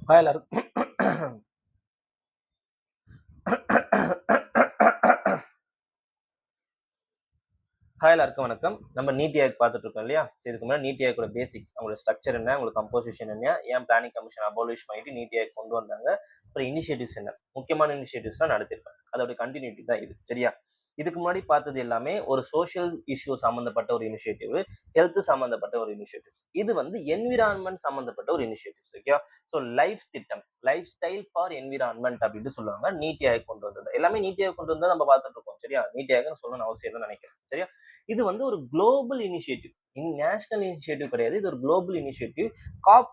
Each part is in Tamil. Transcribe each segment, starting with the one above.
ஹாய் எல்லாருக்கும். ஹாய் எல்லாருக்கும் வணக்கம். நம்ம நீட் ஏஐ பார்த்துட்டு இருக்கோம் இல்லையா? இதுக்கு முன்னாடி நீட் ஏஐயோட பேசிக்ஸ், அவங்களோட ஸ்ட்ரக்சர் என்ன, அவங்களோட கம்போசிஷன் என்ன, ஏன் பிளானிங் கமிஷன் அபாலிஷ் பண்ணிட்டு நீட் ஏஐ கொண்டு வந்தாங்க, அப்புறம் இனிஷியேட்டிவ்ஸ் என்ன, முக்கியமான இனிஷியேட்டிவ்ஸ்லாம் நடத்திருப்பேன். அதோட கண்டினியூட்டி தான் இது. சரியா? இதுக்கு முன்னாடி பார்த்தது எல்லாமே ஒரு சோஷியல் இஷ்யூ சம்பந்தப்பட்ட ஒரு இனிஷியேட்டிவ், ஹெல்த் சம்பந்தப்பட்ட ஒரு இனிஷியேட்டிவ். இது வந்து என்விரான்மெண்ட் சம்பந்தப்பட்ட ஒரு இனிஷியேட்டிவ்ஸ். ஓகே? ஸோ லைஃப் திட்டம், லைஃப் ஸ்டைல் ஃபார் என்விரான்மெண்ட் அப்படின்னு சொல்லுவாங்க. நீட் ஏஐ கொண்டு வந்தது எல்லாமே நீட் ஏஐ கொண்டு வந்தா நம்ம பார்த்துட்டு இருக்கோம். சரியா? நீட் ஏஐன்னு சொல்லணும்னு அவசியம் இல்லைன்னு நினைக்கிறேன். சரியா? இது வந்து ஒரு குளோபல் இனிஷியேட்டிவ், நேஷனல் இனிஷியேட்டிவ் கிடையாது. இது ஒரு குளோபல் இனிஷியேட்டிவ். காப்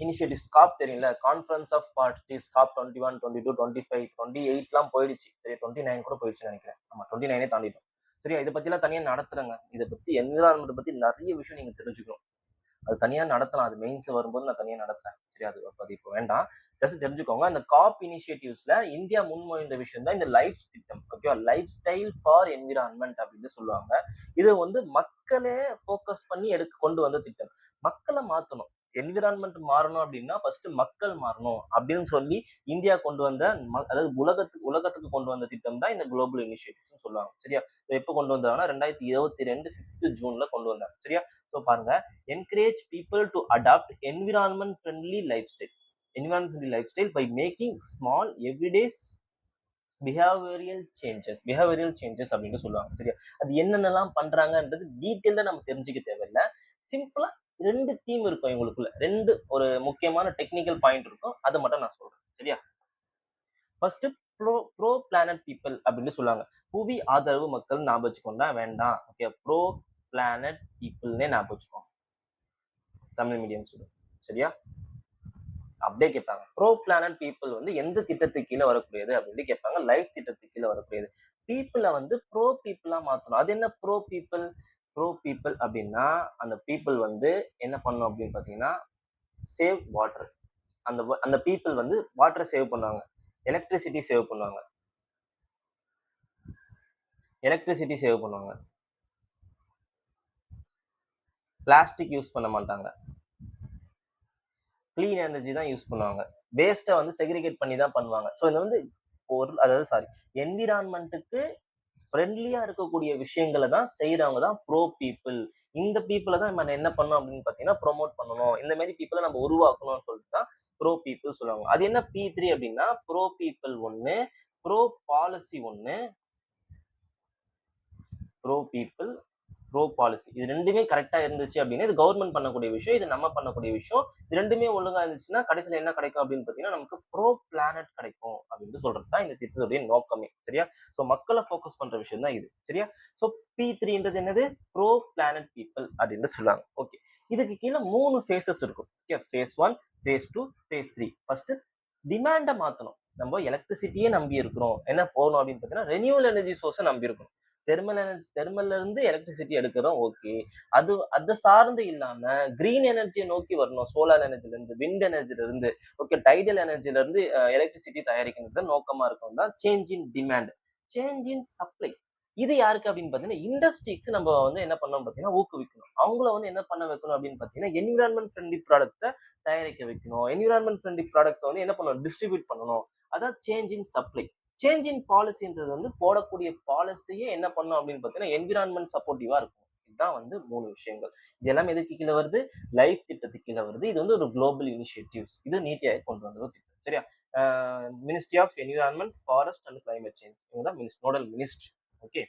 இனிஷியேட்டிவ்ஸ், காப் தெரியும்ல, கான்ஃபரன்ஸ் ஆஃப் பார்ட்டிஸ், காப் 21, 22, 25, 28லாம் போயிடுச்சு. சரி, 29 கூட போயிடுச்சுன்னு நினைக்கிறேன். ஆமா, 29 தாண்டிட்டோம். சரியா? இதை பத்தி எல்லாம் தனியா நடத்துறேங்க. இதை பத்தி என்விரான்மெண்ட் பத்தி நிறைய விஷயம் நீங்க தெரிஞ்சுக்கணும். அது தனியா நடத்தலாம். அது மெயின்ஸ் வரும்போது நான் தனியா நடத்துறேன். சரி, அது இப்போ வேண்டாம். ஜஸ்ட் தெரிஞ்சுக்கோங்க. அந்த காப் இனிஷியேட்டிவ்ஸ்ல இந்தியா முன்மொழிந்த விஷயம் தான் இந்த லைஃப் திட்டம். ஓகேவா? லைஃப் ஸ்டைல் ஃபார் என்விரான்மெண்ட் அப்படின்னு சொல்லுவாங்க. இது வந்து மக்களே ஃபோக்கஸ் பண்ணி கொண்டு வந்த திட்டம். மக்களை மாத்தணும். என்விரான்மெண்ட் மாறணும் அப்படின்னா ஃபர்ஸ்ட் மக்கள் மாறணும் அப்படின்னு சொல்லி இந்தியா கொண்டு வந்த, அதாவது உலகத்துக்கு கொண்டு வந்த திட்டம் தான் இந்த குளோபல் இனிஷியேட்டிவ்ஸ் சொல்லுவாங்க. சரியா? எப்போ கொண்டு வந்தாங்கன்னா 2022 5th ஜூன்ல கொண்டு வந்தாங்க. சரியா? ஸோ பாருங்க, encourage people to adopt environment friendly lifestyle by making small everyday behavioral changes அப்படின்னு சொல்லுவாங்க. சரியா? அது என்னென்னலாம் பண்றாங்கன்றது டீட்டெயிலா நம்ம தெரிஞ்சுக்க தேவையில்ல. சிம்பிளா 2 தீம் இருக்கும் இவங்களுக்குள்ள. 2 ஒரு முக்கியமான டெக்னிக்கல் பாயிண்ட் இருக்கும். அதை மட்டும் நான் சொல்றேன். சரியா? ஃபர்ஸ்ட் ப்ரோ பிளானட் பீப்பிள் அப்படின்னு சொல்லுவாங்க. புவி ஆதரவு மக்கள் ஞாபகம் வச்சுக்கோண்டா வேண்டாம். ஓகே, ப்ரோ பிளானட் பீப்புள்னே ஞாபகம் வச்சுக்கோங்க. Tamil medium student. சரியா? அப்படியே கேட்பாங்க. ப்ரோ பிளானட் பீப்புள் வந்து எந்த திட்டத்துக்கு கீழே வரக்கூடியது அப்படின்னு கேட்பாங்க. லைஃப் திட்டத்துக்கு கீழே வரக்கூடியது. பீப்புளை வந்து ப்ரோ பீப்புளா மாத்தணும். அது என்ன ப்ரோ பீப்புள்? ப்ரோ பீப்புள் அப்படின்னா அந்த பீப்புள் வந்து என்ன பண்ணணும் அப்படின்னு பாத்தீங்கன்னா, சேவ் வாட்டர். அந்த பீப்புள் வந்து வாட்டரை சேவ் பண்ணுவாங்க, எலக்ட்ரிசிட்டி சேவ் பண்ணுவாங்க, பிளாஸ்டிக் யூஸ் பண்ண மாட்டாங்க, கிளீன் எனர்ஜி தான் யூஸ் பண்ணுவாங்க, வேஸ்ட்டை வந்து செக்ரிகேட் பண்ணி தான் பண்ணுவாங்க. ஸோ இது வந்து என்விரான்மெண்ட்டுக்கு ஃப்ரெண்ட்லியா இருக்கக்கூடிய விஷயங்களை தான் செய்யறவங்க தான் ப்ரோ பீப்புள். இந்த பீப்புளை தான் நம்ம என்ன பண்ணணும் அப்படின்னு பாத்தீங்கன்னா ப்ரொமோட் பண்ணணும். இந்த மாதிரி பீப்புளை நம்ம உருவாக்கணும்னு சொல்லிட்டு தான் ப்ரோ பீப்புள் சொல்லுவாங்க. அது என்ன P3 அப்படின்னா, ப்ரோ பீப்புள் ஒண்ணு, ப்ரோ பாலிசி ஒண்ணு, ப்ரோ பீப்புள், ப்ரோ பாலிசி. இது ரெண்டுமே கரெக்டா இருந்துச்சு அப்படின்னா இது கவர்மெண்ட் பண்ணக்கூடிய விஷயம், இது நம்ம பண்ணக்கூடிய விஷயம். இது ரெண்டுமே ஒழுங்கா இருந்துச்சுன்னா கடைசியில என்ன கிடைக்கும் அப்படின்னு பாத்தீங்கன்னா நமக்கு ப்ரோ பிளானட் கிடைக்கும் அப்படின்னு சொல்றது தான் இந்த திட்டத்துடைய நோக்கமே. சரியா? சோ மக்களை ஃபோக்கஸ் பண்ற விஷயம் தான் இது. சரியா? சோ P3ன்றது என்னது? ப்ரோ பிளானட் பீப்புள் அப்படின்னு சொல்லுவாங்க. ஓகே, இதுக்கு கீழே 3 ஃபேசஸ் இருக்கும். Okay, phase 1, phase 2, phase 3. First டிமாண்ட மாத்தணும். நம்ம எலக்ட்ரிசிட்டியே நம்பி இருக்கிறோம், என்ன போகணும் அப்படின்னு பாத்தீங்கன்னா ரெனியூவல் எனர்ஜி சோர்ஸை நம்பி இருக்கணும். தெர்மல்ல இருந்து எலக்ட்ரிசிட்டி எடுக்கிறோம். ஓகே, அது சார்ந்து இல்லாம கிரீன் எனர்ஜியை நோக்கி வரணும். சோலார் எனர்ஜில இருந்து, விண்ட் எனர்ஜில இருந்து, ஓகே, டைடல் எனர்ஜில இருந்து எலக்ட்ரிசிட்டி தயாரிக்கிறது நோக்கமா இருக்கும் தான் change in demand, change in supply. இது யாருக்கு அப்படின்னு பாத்தீங்கன்னா இண்டஸ்ட்ரிக்கு நம்ம வந்து என்ன பண்ணணும் பாத்தீங்கன்னா ஊக்குவிக்கணும். அவங்கள வந்து என்ன பண்ண வைக்கணும் அப்படின்னு பாத்தீங்கன்னா என்விரான்மெண்ட் ஃப்ரெண்ட்லி ப்ராடக்ட்ஸை தயாரிக்க வைக்கணும். என்விரான்மெண்ட் ஃப்ரெண்ட்லி ப்ராடக்ட்ஸ் வந்து என்ன பண்ணணும்? டிஸ்ட்ரிபியூட் பண்ணணும். அதான் change in supply. Change in பாலிசின்றது வந்து போடக்கூடிய பாலிசியே என்ன பண்ணும் அப்படின்னு பாத்தீங்கன்னா என்விரான்மெண்ட் சப்போர்ட்டிவா இருக்கும். இதுதான் வந்து 3 விஷயங்கள். இது எல்லாம் எதுக்கு கீழே வருது? லைஃப் திட்டத்துக்கு கீழே வருது. இது வந்து ஒரு குளோபல் இனிஷியேட்டிவ்ஸ். இது நீட் ஏஐ கொண்டு வந்த ஒரு திட்டம். சரியா? Ministry of environment, forest and climate change, இவங்க தான் நோடல் மினிஸ்ட்ரி. ஓகே,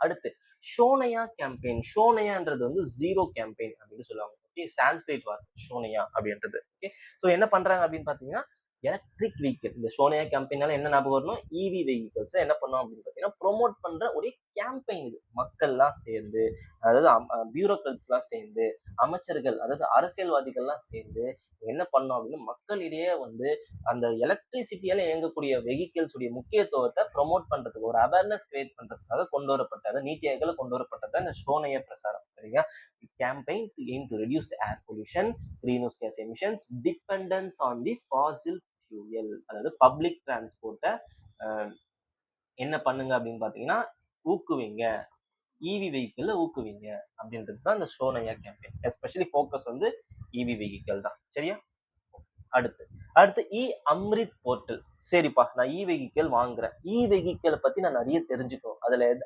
அடுத்து ஷோனையா கேம்பெயின். ஷோனையான்றது வந்து ஜீரோ கேம்பெயின் அப்படின்னு சொல்லுவாங்க. ஓகே, சான்ஸ்கிரிட் வார்த்தை ஷோனையா அப்படின்றது. ஓகே, ஸோ என்ன பண்றாங்க அப்படின்னு பாத்தீங்கன்னா எலக்ட்ரிக் வெஹிக்கிள். இந்த சோனியா கேம்பெயினால என்ன ஞாபகம் வரணும்? இவி வெஹிக்கிள்ஸ் என்ன பண்ணோம் அப்படின்னு பாத்தீங்கன்னா ப்ரொமோட் பண்ற ஒரு கேம்பெயின் இது. மக்கள்லாம் சேர்ந்து, அதாவது பியூரோக்ராட்ஸ் எல்லாம் சேர்ந்து, அமைச்சர்கள் அதாவது அரசியல்வாதிகள்லாம் சேர்ந்து என்ன பண்ணோம் அப்படின்னா மக்களிடையே வந்து அந்த எலக்ட்ரிசிட்டியால இயங்கக்கூடிய வெஹிக்கிள்ஸ் உடைய முக்கியத்துவத்தை ப்ரொமோட் பண்றதுக்கு, ஒரு அவேர்னஸ் கிரியேட் பண்றதுக்காக கொண்டு வரப்பட்டது, நீத்தி ஆயோக்ல கொண்டு வரப்பட்டது இந்த ஷோனைய பிரசாரம். சரியா? campaign to aim to reduce the air pollution, greenhouse gas emissions, dependence on the fossil fuel. அதாவது பப்ளிக் டிரான்ஸ்போர்ட்டை என்ன பண்ணுங்க அப்படின்னு பாத்தீங்கன்னா ஊக்குவிங்க, இவி வெஹிக்கிள் ஊக்குவிங்க அப்படின்றது தான் இந்த ஷோனையா கேம்பெயின். எஸ்பெஷலி ஃபோக்கஸ் வந்து இவி வெஹிக்கிள் தான். சரியா? அடுத்து அடுத்து அம்ரித் போர்ட்டல். சரிப்பா, நான் வெஹிக்கிள் வாங்குறேன். வெஹிக்கிள பத்தி நான் நெறைய தெரிஞ்சுக்கணும்.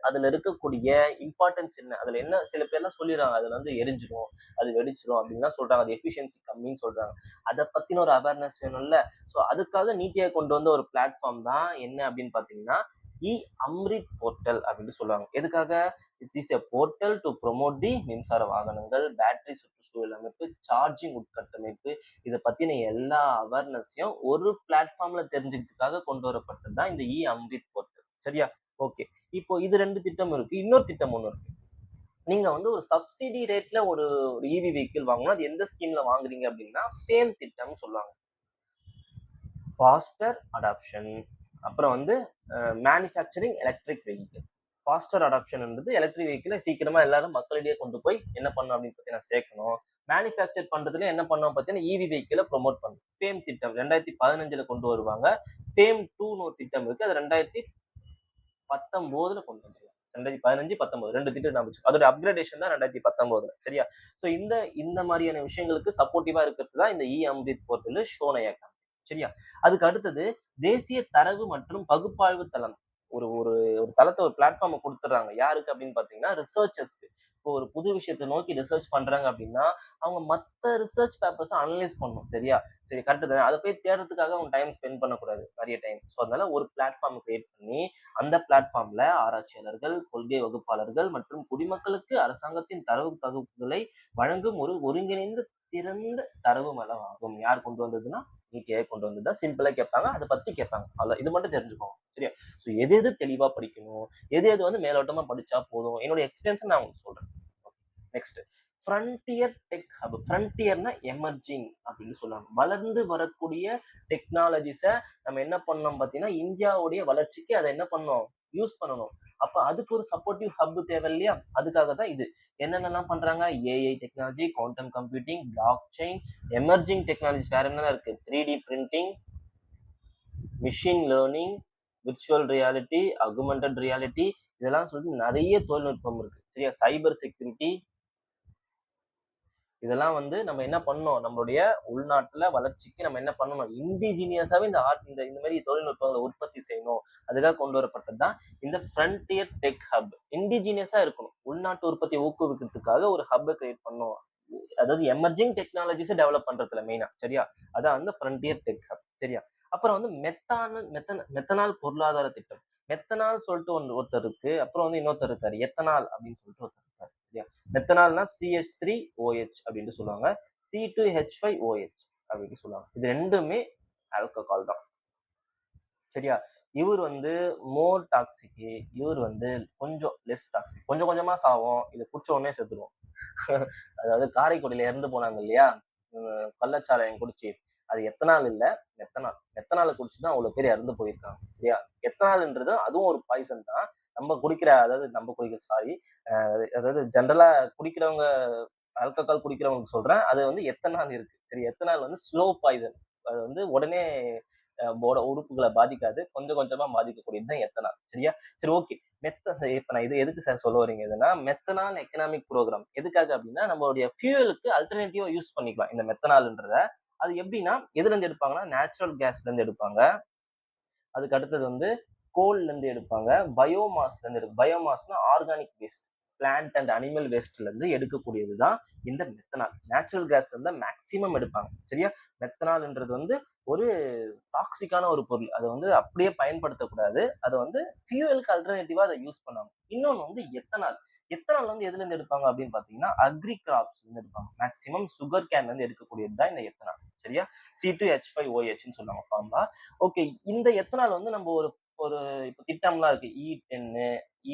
அதுல இருக்கக்கூடிய இம்பார்ட்டன்ஸ் என்ன? அதுல என்ன சில பேர்லாம் சொல்லிர்றாங்க. அதுல வந்து எரிஞ்சிரும், அது வெடிச்சிரும் அப்டின்லாம் சொல்றாங்க. அது எஃபிஷியன்சி கம்மின்னு சொல்றாங்க. அத பத்தின ஒரு அவேர்னஸ் வேணும்ல. ஸோ அதுக்காக நீட்டியா கொண்டு வந்த ஒரு பிளாட்ஃபார்ம் தான் என்ன அப்டின்னு பார்த்தீங்கன்னா, இ அம்ரித் போர்ட்டல் அப்டின்னு சொல்லுவாங்க. எதுக்காக? It is a portal to promote the மின்சார வாகனங்கள், பேட்டரி சுற்றுச்சூழல் அமைப்பு, சார்ஜிங் உட்கட்டமைப்பு, இத பத்தின எல்லா அவேர்னஸையும் ஒரு பிளாட்ஃபார்ம்ல தெரிஞ்சுக்கிறதுக்காக கொண்டு வரப்பட்டது தான் இந்த அம்ரித் போர்ட்டல். சரியா? ஓகே. இப்போ இது 2 திட்டம் இருக்கு. இன்னொரு திட்டம் ஒண்ணு இருக்கு. நீங்க வந்து ஒரு சப்சிடி ரேட்ல ஒரு வெஹிக்கிள் வாங்கணும். அது எந்த ஸ்கீம்ல வாங்குறீங்க அப்டின்னா, ஃபேம் திட்டம்னு சொல்லுவாங்க. Faster adoption. அப்புறம் வந்து மேனுஃபேக்சரிங் எலக்ட்ரிக் வெஹிக்கிள். ஃபாஸ்டர் அடாப்ஷன்ன்றது எலக்ட்ரிக் வெஹிக்கிள சீக்கிரமா எல்லாரும் மக்களிடையே கொண்டு போய் என்ன பண்ணணும் அப்படின்னு பார்த்தீங்கன்னா சேர்க்கணும். மேனுஃபேக்சர் பண்றதுல என்ன பண்ணணும் பார்த்தீங்கன்னா வெஹிக்கிள ப்ரொமோட் பண்ணணும். ஃபேம் திட்டம் 2015ல கொண்டு வருவாங்க. ஃபேம் 2ன்னு ஒரு திட்டம் இருக்கு. அது 2019ல கொண்டு வந்தாங்க. 2015, 19 2 திட்டம் ஞாபகம் வச்சுக்கோ. அதோட அப்கிரேடேஷன் தான் 2019ல. சரியா? சோ இந்த இந்த மாதிரியான விஷயங்களுக்கு சப்போர்ட்டிவா இருக்கிறது தான் இந்த அம்ரித் போர்ட்டல் ஷோனயா கேம்ப். சரியா? அதுக்கு அடுத்தது தேசிய தரவு மற்றும் பகுப்பாய்வு தளம். ஒரு ஒரு ஒரு தளத்த ஒரு பிளாட்ஃபார்ம குடுத்துடுறாங்க. யாருக்கு அப்படின்னு பார்த்தீங்கன்னா, ரிசர்ச்சர்ஸ்க்கு. இப்போ ஒரு புது விஷயத்த நோக்கி ரிசர்ச் பண்றாங்க அப்படின்னா, அவங்க மத்த ரிசர்ச் பேப்பர்ஸ அனலைஸ் பண்ணணும். சரியா? சரி கரெக்ட் தானே. அத போய் தேடுறதுக்காக அவங்க டைம் ஸ்பெண்ட் பண்ணக்கூடாது. நெறைய டைம். சோ அதனால ஒரு பிளாட்ஃபார்ம் கிரியேட் பண்ணி, அந்த பிளாட்ஃபார்ம்ல ஆராய்ச்சியாளர்கள், கொள்கை வகுப்பாளர்கள் மற்றும் குடிமக்களுக்கு அரசாங்கத்தின் தரவு தொகுப்புகளை வழங்கும் ஒரு ஒருங்கிணைந்த திறந்த தரவு மளமாகும். யார் கொண்டு வந்ததுன்னா, நீட் கொண்டு வந்தது. சிம்பிளா கேட்பாங்க. அத பத்தி கேட்பாங்க. அவ்வளவு. இது மட்டும் தெரிஞ்சுக்கோங்க. சரியா? சோ எது எது தெளிவா படிக்கணும், எது எது வந்து மேலோட்டமா படிச்சா போதும். என்னோட எக்ஸ்பீரியன்ஸ நான் உங்களுக்கு சொல்றேன். Next frontier tech hub. ஃப்ரண்டியர்னா எமர்ஜிங் அப்படின்னு சொல்லுவாங்க. வளர்ந்து வரக்கூடிய டெக்னாலஜிஸ நம்ம என்ன பண்ணோம் பார்த்தீங்கன்னா, இந்தியாவுடைய வளர்ச்சிக்கு அத என்ன பண்ணணும்? யூஸ் பண்ணணும். அப்ப அதுக்கு ஒரு சப்போர்ட்டிவ் ஹப் தேவை இல்லையா? அதுக்காக தான் இது. என்னென்னலாம் பண்றாங்க? AI technology, quantum computing, block chain, emerging technologies வேற என்னலாம் இருக்கு? 3D printing, machine learning, virtual reality, augmented reality, இதெல்லாம் சொல்லிட்டு நெறைய தொழில்நுட்பம் இருக்கு. சரியா? சைபர் செக்யூரிட்டி, இதெல்லாம் வந்து நம்ம என்ன பண்ணணும்? நம்மளுடைய உள்நாட்டுல வளர்ச்சிக்கு நம்ம என்ன பண்ணணும்? இண்டிஜினியஸாவே இந்த இந்த மாரி தொழில்நுட்பங்கள உற்பத்தி செய்யணும். அதுக்காக கொண்டு வரப்பட்டது தான் இந்த ஃப்ரண்டியர் டெக் ஹப். இண்டிஜினியஸா இருக்கணும். உள்நாட்டு உற்பத்தியை ஊக்குவிக்கிறதுக்காக ஒரு ஹப்ப கிரியேட் பண்ணணும். அதாவது எமர்ஜிங் டெக்னாலஜிஸ டெவலப் பண்றதுல மெயினா. சரியா? அதான் வந்து ஃப்ரண்டியர் டெக் ஹப். சரியா? அப்புறம் வந்து மெத்தனால் பொருளாதார திட்டம். மெத்தனால் சொல்லிட்டு ஒருத்தர் இருக்கு. அப்புறம் வந்து இன்னொருத்தர் இருக்காரு. எத்தனால் அப்படின்னு சொல்லிட்டு ஒருத்தர் இருக்காரு. சரியா? மெத்தனால்னா CH3OH அப்படின்னு சொல்லுவாங்க. C2H5OH அப்படின்னு சொல்லுவாங்க. இது 2மே ஆல்கஹால் தான். சரியா? இவர் வந்து மோர் டாக்ஸிக். இவர் வந்து கொஞ்சம் லெஸ் டாக்ஸிக். கொஞ்சம் கொஞ்சமா சாவும். இத குடிச்ச உடனே செத்துருவோம். அதாவது காரைக்குடியில இறந்து போனாங்க இல்லையா? கள்ளச்சாராயம் குடிச்சு. அது எத்தனால் இல்ல, மெத்தனால். மெத்தனால குடிச்சு தான் அவ்வளவு பேர் இறந்து போயிருக்காங்க. சரியா? எத்தனால்ன்றது அதுவும் ஒரு பாய்சன் தான். நம்ம குடிக்கிற சாரி. அதாவது ஜெனரலா குடிக்கிறவங்க ஆல்கஹால் குடிக்கிறவங்களுக்கு சொல்றேன். அது வந்து எத்தனால் இருக்கு. சரி, எத்தனால் வந்து ஸ்லோ பாய்சன். அது வந்து உடனே உறுப்புகள பாதிக்காது. கொஞ்சம் கொஞ்சமா பாதிக்கக்கூடியது தான் எத்தனால். சரியா? சரி ஓகே. இப்ப நான் இது எதுக்கு சார் சொல்ல வரீங்க இதுன்னா, மெத்தனால் எக்கனாமிக் புரோகிராம். எதுக்காக அப்டின்னா, நம்மளுடைய ஃபியூயலுக்கு அல்டர்னேட்டிவா யூஸ் பண்ணிக்கலாம். இந்த மெத்தனால்ன்றத. அது எப்டின்னா, எதுலருந்து எடுப்பாங்கன்னா, நேச்சுரல் கேஸ்ல இருந்து எடுப்பாங்க. அதுக்கு அடுத்தது வந்து கோல்ல இருந்து எடுப்பாங்க. பயோமாஸ்ல இருந்து பயோமாஸ்னா organic waste. Plant and animal வேஸ்ட்ல இருந்து எடுக்கக்கூடியது தான் இந்த மெத்தனால். நேச்சுரல் கேஸ்ல இருந்து மேக்ஸிமம் எடுப்பாங்க. சரியா? மெத்தனால்ன்றது வந்து ஒரு டாக்ஸிக்கான ஒரு பொருள். அத வந்து அப்படியே பயன்படுத்தக்கூடாது. அத வந்து ஃபியூயலுக்கு அல்டர்னேட்டிவா அத யூஸ் பண்ணணும். இன்னொன்னு வந்து எத்தனால். எத்தனால் வந்து எதுல இருந்து எடுப்பாங்க அப்படின்னு பார்த்தீங்கன்னா, அக்ரி கிராப்ஸ்ல இருந்து எடுப்பாங்க. மேக்ஸிமம் சுகர் கேன்ல இருந்து எடுக்கக்கூடியது தான் இந்த எத்தனால். சரியா? C2H5OHன்னு சொல்லுவாங்க ஃபார்முலா. ஓகே. இந்த எத்தனால் வந்து நம்ம ஒரு ஒரு இப்ப திட்டம்லாம் இருக்கு. E10,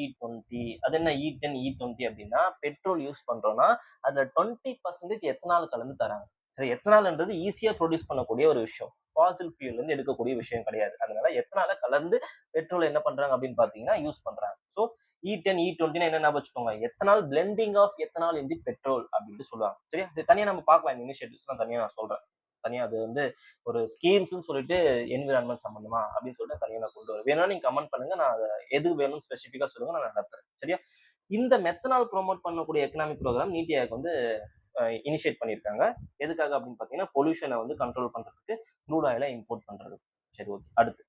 E20. அது என்ன E10, E20 அப்படின்னா, பெட்ரோல் யூஸ் பண்றோம்னா, அதுல 20% எத்தனால் கலந்து தராங்க. சரி, எத்தனால்ன்றது ஈஸியா ப்ரொடியூஸ் பண்ணக்கூடிய ஒரு விஷயம். ஃபாசில் ஃபியூல்ல இருந்து எடுக்கக்கூடிய விஷயம் கிடையாது. அதனால எத்தனால கலந்து பெட்ரோல் என்ன பண்றாங்க அப்படின்னு பார்த்தீங்கன்னா, யூஸ் பண்றாங்க. ஸோ E10, E20ன்னா என்ன ஞாபகம் வச்சுக்கோங்க. Ethanol blending of ethanol in the petrol அப்படின்ட்டு சொல்லுவாங்க. சரியா? சரி, தனியா நம்ம பார்க்கலாம். இந்த இனிஷியேட்டிவ்ஸ்லாம் தனியா நான் சொல்றேன். தனியா அது வந்து ஒரு ஸ்கீம்ஸ்ன்னு சொல்லிட்டு என்விரான்மென்ட் சம்பந்தமா அப்படின்னு சொல்லிட்டு தனியா நான் கொண்டு வருவேன். வேணும்னா நீங்க கமெண்ட் பண்ணுங்க. நான் அத எது வேணும்னு ஸ்பெசிஃபிக்கா சொல்லுங்க. நான் நடத்துறேன். சரியா? இந்த மெத்தனால் ப்ரோமோட் பண்ணக்கூடிய எக்கனாமிக் புரோகிராம் நீத்தி ஆயோக் வந்து இனிஷியேட் பண்ணியிருக்காங்க. எதுக்காக அப்படின்னு பார்த்தீங்கன்னா பொல்யூஷனை வந்து கண்ட்ரோல் பண்றதுக்கு க்ரூட் ஆயிலை இம்போர்ட் பண்றது. சரி, ஓகே. அடுத்து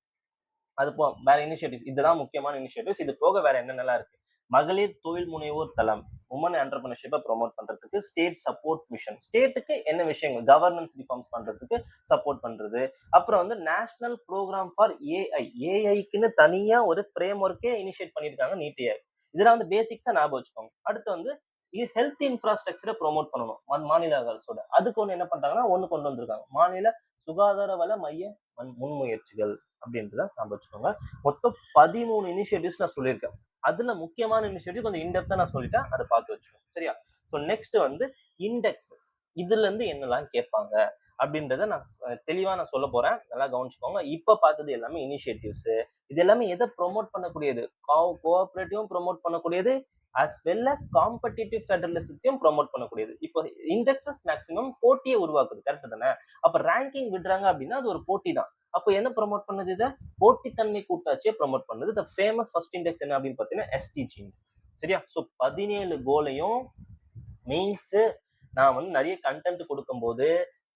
அது வேற இனிஷியேட்டிவ்ஸ், இதுதான் முக்கியமான இனிஷியேட்டிவ்ஸ். இது போக வேற என்னென்னலாம் இருக்கு? மகளிர் தொழில் முனைவோர் தளம், உமன் என்டர்பிரினர்ஷிப்பை ப்ரொமோட் பண்றதுக்கு ஸ்டேட் சப்போர்ட் மிஷன், ஸ்டேட்டுக்கு என்ன விஷயங்கள் கவர்னன்ஸ் ரிஃபார்ம்ஸ் பண்றதுக்கு சப்போர்ட் பண்றது. அப்புறம் வந்து நேஷனல் ப்ரோக்ராம் ஃபார் ஏஐ, ஏஐக்குன்னு தனியா ஒரு ஃப்ரேம் ஒர்க்கே இனிஷியேட் பண்ணியிருக்காங்க நீட் ஏஐ. இதெல்லாம் வந்து பேசிக்ஸா ஞாபகம் வச்சுக்கோங்க. அடுத்து வந்து ஹெல்த் இன்ஃப்ராஸ்ட்ரக்சரை ப்ரொமோட் பண்ணணும் மாநில அரசோட. அதுக்கு ஒண்ணு என்ன பண்றாங்கன்னா ஒண்ணு கொண்டு வந்திருக்காங்க, மாநில சுகாதார வள மைய முன்முயற்சிகள் அப்படின்றத ஞாபகம் வச்சுக்கோங்க. மொத்தம் 13 இனிஷியேட்டிவ்ஸ் நான் சொல்லியிருக்கேன். அதுல முக்கியமான இனிஷியேட்டிவ் கொஞ்சம் இன்டெப்தா நான் சொல்லிட்டேன், அதை பார்த்து வச்சுக்கோங்க. சரியா? ஸோ நெக்ஸ்ட் வந்து இண்டெக்ஸஸ், இதுல இருந்து என்னெல்லாம் கேட்பாங்க அப்படின்றத நான் தெளிவா நான் சொல்ல போறேன், நல்லா கவனிச்சுக்கோங்க. இப்ப பார்த்தது எல்லாமே இனிஷியேட்டிவ்ஸ். இது எல்லாமே எதை ப்ரொமோட் பண்ணக்கூடியது? கோஆபரேட்டிவும் ப்ரொமோட் பண்ணக்கூடியது, as well as காம்படிட்டிவ் ஃபெடரலிசத்தையும் ப்ரொமோட் பண்ணக்கூடியது. இப்போ இண்டெக்ஸஸ் மேக்ஸிமம் போட்டியை உருவாக்குது, கரெக்ட் தானே? அப்ப ரேங்கிங் விடுறாங்க அப்படின்னா அது ஒரு போட்டி தான். அப்போ என்ன ப்ரொமோட் பண்ணுது? இதை போட்டித்தன்மை கூட்டாட்சியை ப்ரொமோட் பண்ணுது. த ஃபேமஸ் ஃபர்ஸ்ட் இண்டெக்ஸ் என்ன அப்படின்னு பார்த்தீங்கன்னா எஸ்டிஜி இண்டெக்ஸ். சரியா? ஸோ 17 கோலையும் மீன்ஸ் நான் வந்து நிறைய கண்டென்ட் கொடுக்கும்போது